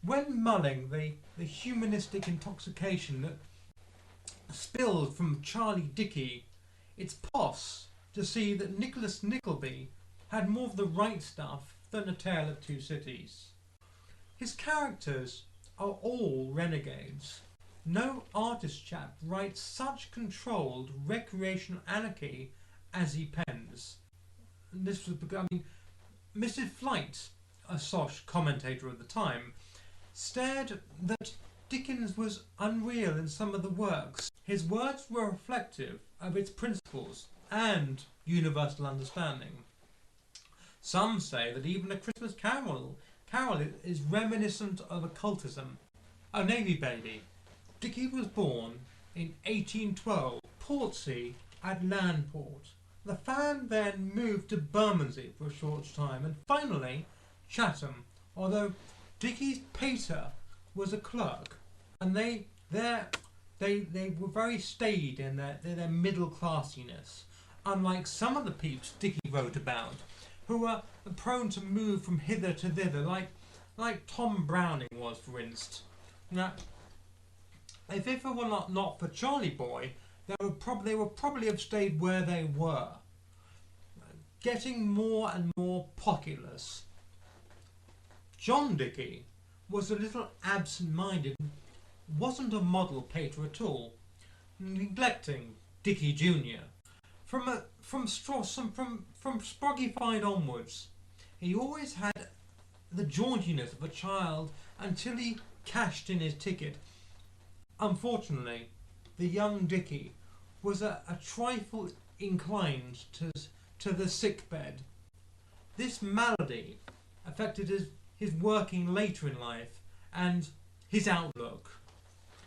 When mulling the humanistic intoxication that spilled from Charlie Dickey, it's pos to see that Nicholas Nickleby had more of the right stuff than A Tale of Two Cities. His characters are all renegades. No artist chap writes such controlled recreational anarchy as he pens. This was becoming Mrs. Flight, a Sosh commentator of the time, stared that Dickens was unreal in some of the works. His words were reflective of its principles and universal understanding. Some say that even A Christmas Carol is reminiscent of occultism. A Navy baby, Dicky was born in 1812, Portsea at Landport. The fam then moved to Bermondsey for a short time and finally Chatham, although Dicky's pater was a clerk, and they were very staid in their middle classiness, unlike some of the peeps Dicky wrote about, who were prone to move from hither to thither, like Tom Browning was, for instance. Now, if it were not for Charlie Boy, they would probably have stayed where they were, getting more and more pocketless. John Dicky was a little absent-minded, wasn't a model pater at all, neglecting Dicky Jr. From Sproggified onwards, he always had the jauntiness of a child until he cashed in his ticket. Unfortunately, the young Dicky was a trifle inclined to the sick bed. This malady affected his working later in life and his outlook.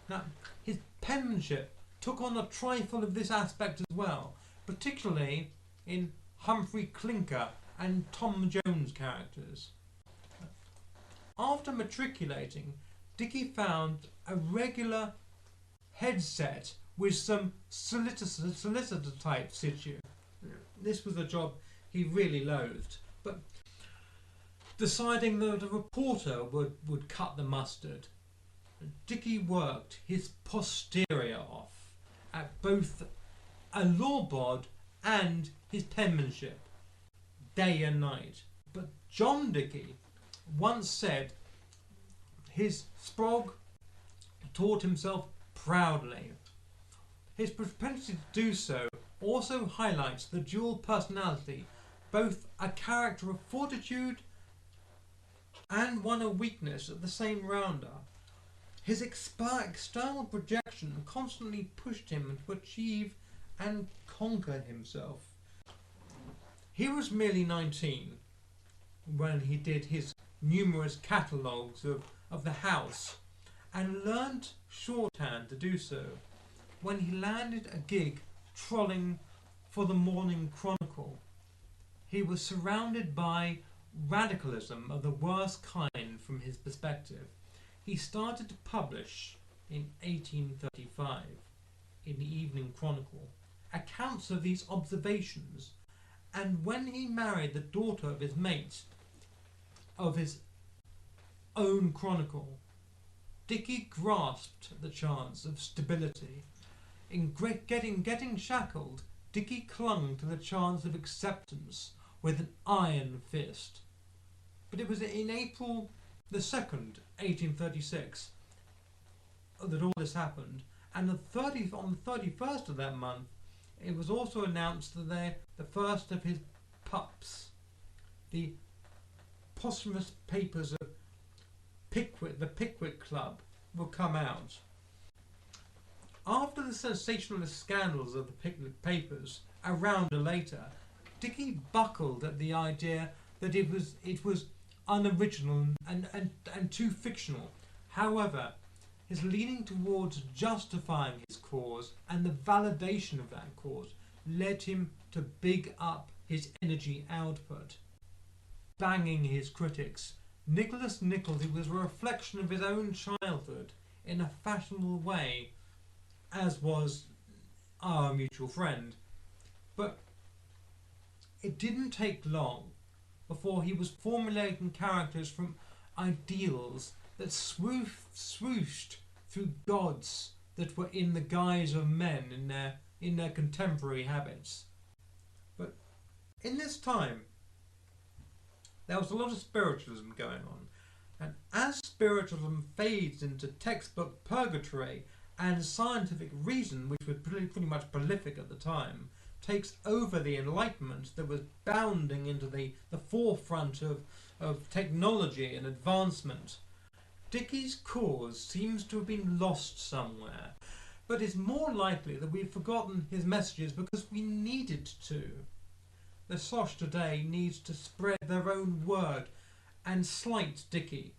Now, his penmanship took on a trifle of this aspect as well, particularly in Humphrey Clinker and Tom Jones characters. After matriculating, Dicky found a regular headset with some solicitor type situ. This was a job he really loathed, but deciding that a reporter would cut the mustard, Dicky worked his posterior off at both a law bod and his penmanship, day and night. But John Dicky once said his sprog taught himself proudly. His propensity to do so also highlights the dual personality, both a character of fortitude and one of weakness at the same rounder. His external projection constantly pushed him to achieve and conquer himself. He was merely 19 when he did his numerous catalogues of the house and learnt shorthand to do so. When he landed a gig trolling for the Morning Chronicle, he was surrounded by radicalism of the worst kind from his perspective. He started to publish in 1835 in the Evening Chronicle accounts of these observations, and when he married the daughter of his mate of his own chronicle, Dicky grasped the chance of stability. In getting shackled, Dicky clung to the chance of acceptance with an iron fist. But it was in April the 2nd, 1836, that all this happened, and on the 31st of that month, it was also announced that the first of his pups, the posthumous papers of the Pickwick Club, will come out. After the sensationalist scandals of the Pickwick papers, a rounder later, Dicky buckled at the idea that it was unoriginal and too fictional. However, his leaning towards justifying his cause and the validation of that cause led him to big up his energy output, banging his critics. Nicholas Nickleby was a reflection of his own childhood in a fashionable way, as was our mutual friend. But it didn't take long before he was formulating characters from ideals that swooshed through gods that were in the guise of men in their contemporary habits. But in this time, there was a lot of spiritualism going on, and as spiritualism fades into textbook purgatory and scientific reason, which was pretty much prolific at the time, takes over the Enlightenment that was bounding into the forefront of technology and advancement, Dicky's cause seems to have been lost somewhere, but it's more likely that we've forgotten his messages because we needed to. The Sosh today needs to spread their own word and slight Dicky.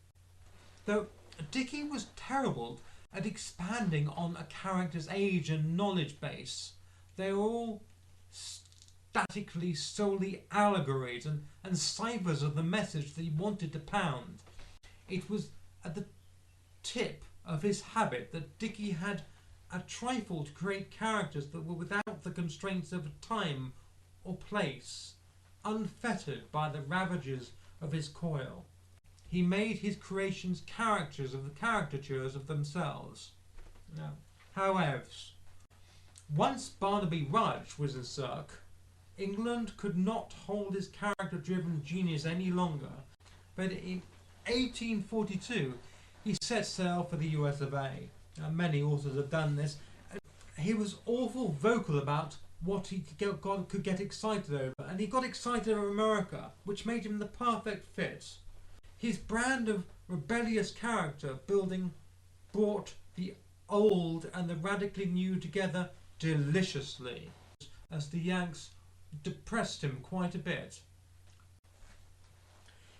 Though Dicky was terrible at expanding on a character's age and knowledge base, they were all statically solely allegories and ciphers of the message that he wanted to pound. It was at the tip of his habit that Dicky had a trifle to create characters that were without the constraints of time or place, unfettered by the ravages of his coil. He made his creations caricatures of themselves. Now, however, once Barnaby Rudge was in Cirque, England could not hold his character-driven genius any longer, but in 1842 he set sail for the US of A. Many authors have done this. He was awful vocal about what he could get excited over, and he got excited over America, which made him the perfect fit. His brand of rebellious character building brought the old and the radically new together deliciously, as the Yanks depressed him quite a bit.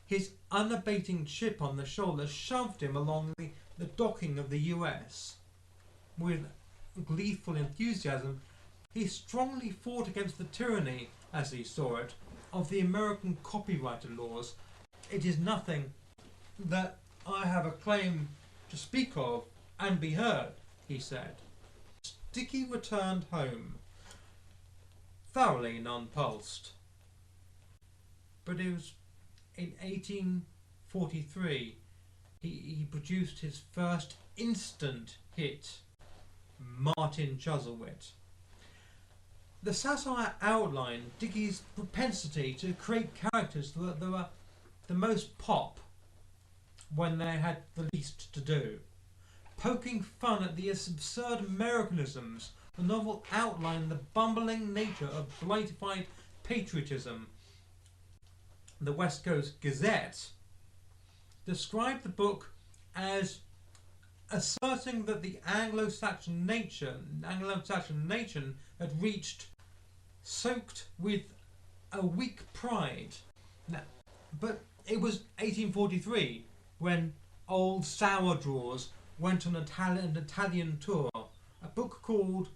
His unabating chip on the shoulder shoved him along the docking of the US. With gleeful enthusiasm, he strongly fought against the tyranny, as he saw it, of the American copyright laws. It is nothing that I have a claim to speak of and be heard, he said. Dicky returned home, thoroughly nonplussed. But it was in 1843 he produced his first instant hit, Martin Chuzzlewit. The satire outlined Dicky's propensity to create characters that were the most pop when they had the least to do. Poking fun at the absurd Americanisms, the novel outlined the bumbling nature of blightified patriotism. The West Coast Gazette described the book as asserting that the Anglo-Saxon nation had reached soaked with a weak pride. Now, but it was 1843 when old sour drawers went on an Italian tour. A book called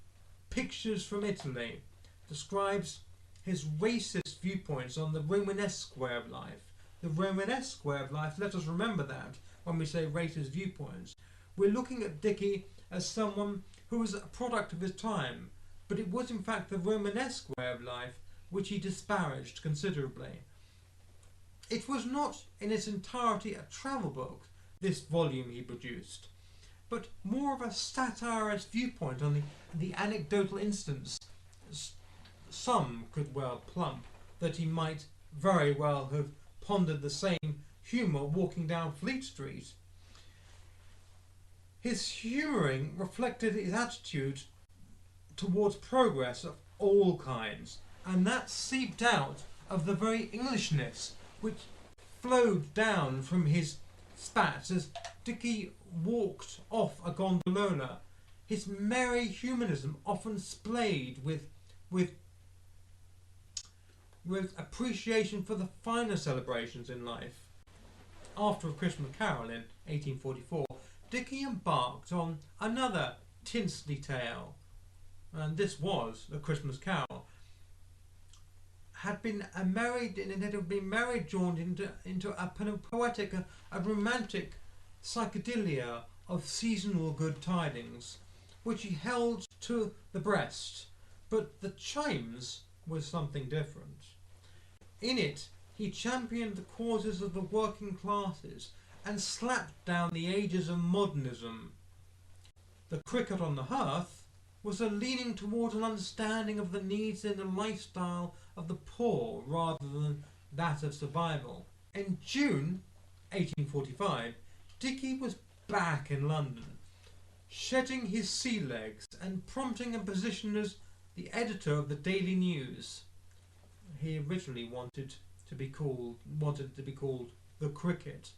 Pictures from Italy describes his racist viewpoints on the Romanesque way of life. The Romanesque way of life, let us remember that when we say racist viewpoints. We're looking at Dicky as someone who was a product of his time, but it was in fact the Romanesque way of life which he disparaged considerably. It was not in its entirety a travel book, this volume he produced, but more of a satirist viewpoint on the anecdotal instance. Some could well plump that he might very well have pondered the same humour walking down Fleet Street. His humouring reflected his attitude towards progress of all kinds, and that seeped out of the very Englishness which flowed down from his spats as Dicky walked off a gondola. His merry humanism often splayed with appreciation for the finer celebrations in life. After A Christmas Carol in 1844, Dicky embarked on another tinsley tale, and this was A Christmas Carol. Had been drawn into a poetic, a romantic psychedelia of seasonal good tidings, which he held to the breast, but the chimes was something different. In it, he championed the causes of the working classes and slapped down the ages of modernism. The Cricket on the Hearth was a leaning towards an understanding of the needs and the lifestyle of the poor rather than that of survival. In June 1845, Dicky was back in London, shedding his sea legs and prompting a position as the editor of the Daily News. He originally wanted to be called the Cricket,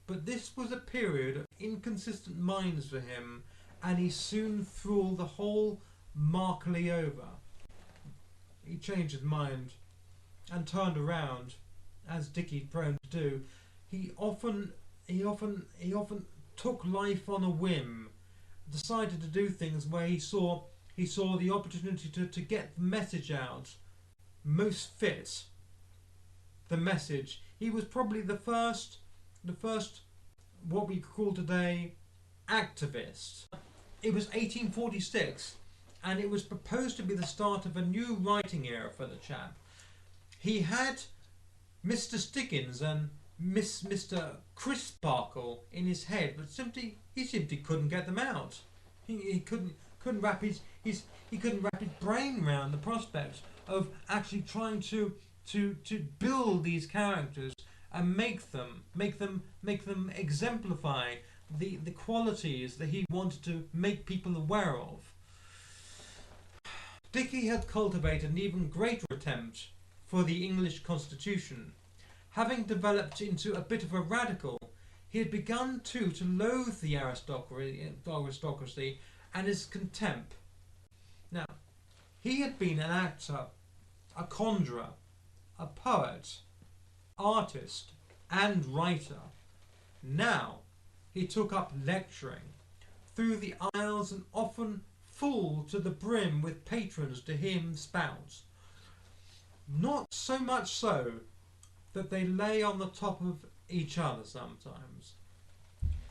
but this was a period of inconsistent minds for him, and he soon threw the whole markedly over. He changed his mind and turned around, as Dicky's prone to do. He often took life on a whim, decided to do things where he saw the opportunity to get the message out most fit. The message. He was probably the first what we call today activist. It was 1846, and it was proposed to be the start of a new writing era for the chap. He had Mr. Dickens and Mr. Crisparkle in his head, but he simply couldn't get them out. He couldn't wrap his brain around the prospect of actually trying to build these characters and make them exemplify the qualities that he wanted to make people aware of. Dicky had cultivated an even greater attempt for the English Constitution. Having developed into a bit of a radical, he had begun too to loathe the aristocracy and his contempt. Now, he had been an actor, a conjurer, a poet, artist, and writer. Now, he took up lecturing through the aisles and often full to the brim with patrons to hear him spout. Not so much so that they lay on the top of each other sometimes.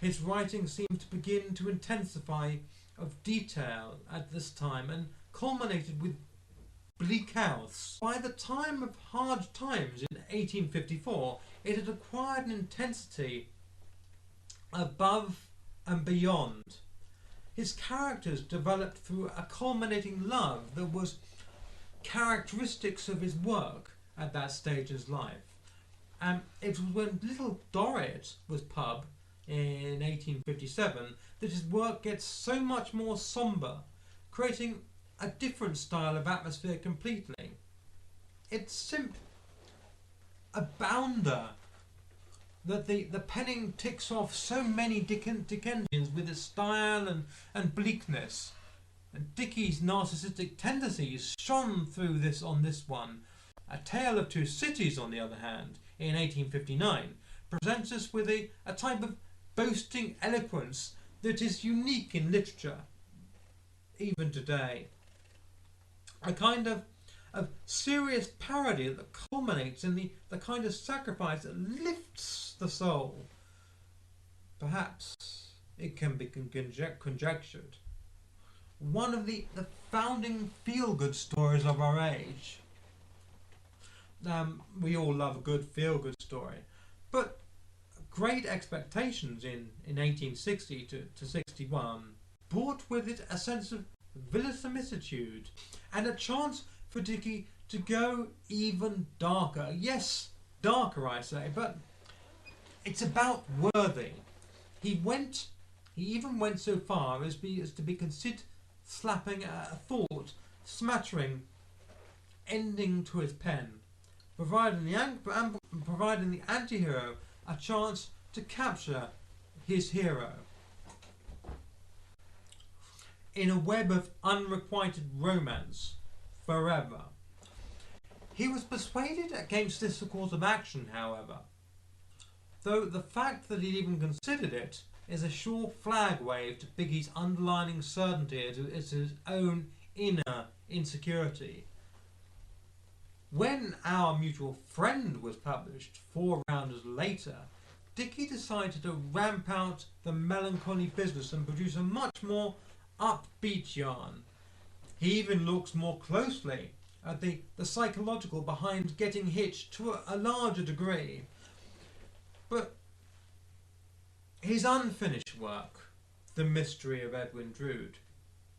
His writing seemed to begin to intensify of detail at this time and culminated with Bleak House. By the time of Hard Times in 1854, it had acquired an intensity above and beyond. His characters developed through a culminating love that was characteristics of his work at that stage of his life. And it was when Little Dorrit was pub in 1857 that his work gets so much more sombre, creating a different style of atmosphere completely. It's a bounder that the penning ticks off so many Dickensians with its style and bleakness. And Dicky's narcissistic tendencies shone through this on this one. A Tale of Two Cities, on the other hand, in 1859, presents us with a type of boasting eloquence that is unique in literature, even today. A kind of serious parody that culminates in the kind of sacrifice that lifts the soul. Perhaps it can be conjectured one of the founding feel-good stories of our age. We all love a good feel-good story, but Great Expectations in 1860 to 61 brought with it a sense of verisimilitude and a chance for Dicky to go even darker. Yes, darker, I say, but it's about Worthy. He even went so far as to be considered slapping a thought, smattering, ending to his pen, providing the anti-hero a chance to capture his hero in a web of unrequited romance forever. He was persuaded against this course of action, however, though the fact that he even considered it is a sure flag wave to Biggie's underlining certainty as to his own inner insecurity. When Our Mutual Friend was published 4 rounders later, Dicky decided to ramp out the melancholy business and produce a much more upbeat yarn. He even looks more closely at the psychological behind getting hitched to a larger degree. But His unfinished work, The Mystery of Edwin Drood,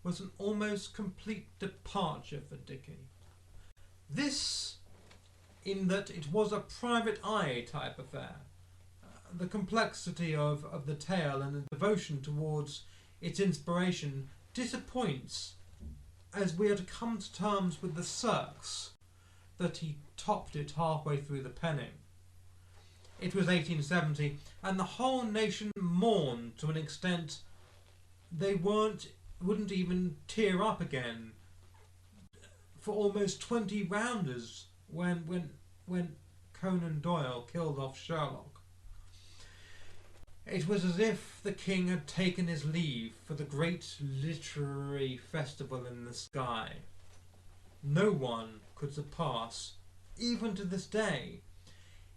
was an almost complete departure for Dicky. This, in that it was a private eye type affair. The complexity of the tale and the devotion towards its inspiration disappoints, as we are to come to terms with the circs that he topped it halfway through the penning. It was 1870, and the whole nation mourned to an extent they wouldn't even tear up again for almost 20 rounders when Conan Doyle killed off Sherlock. It was as if the king had taken his leave for the great literary festival in the sky. No one could surpass, even to this day,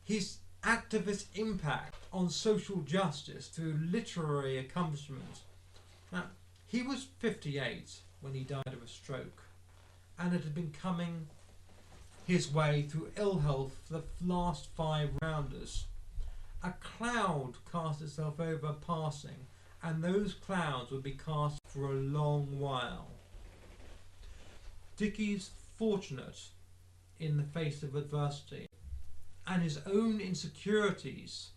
his activist impact on social justice through literary accomplishment. Now, he was 58 when he died of a stroke, and it had been coming his way through ill health for the last 5 rounders. A cloud cast itself over passing, and those clouds would be cast for a long while. Dicky's fortunate in the face of adversity, and his own insecurities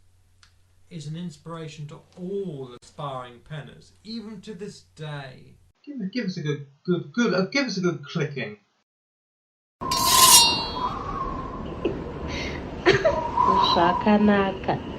is an inspiration to all aspiring penners, even to this day. Give us a good give us a good clicking. Shakanaka.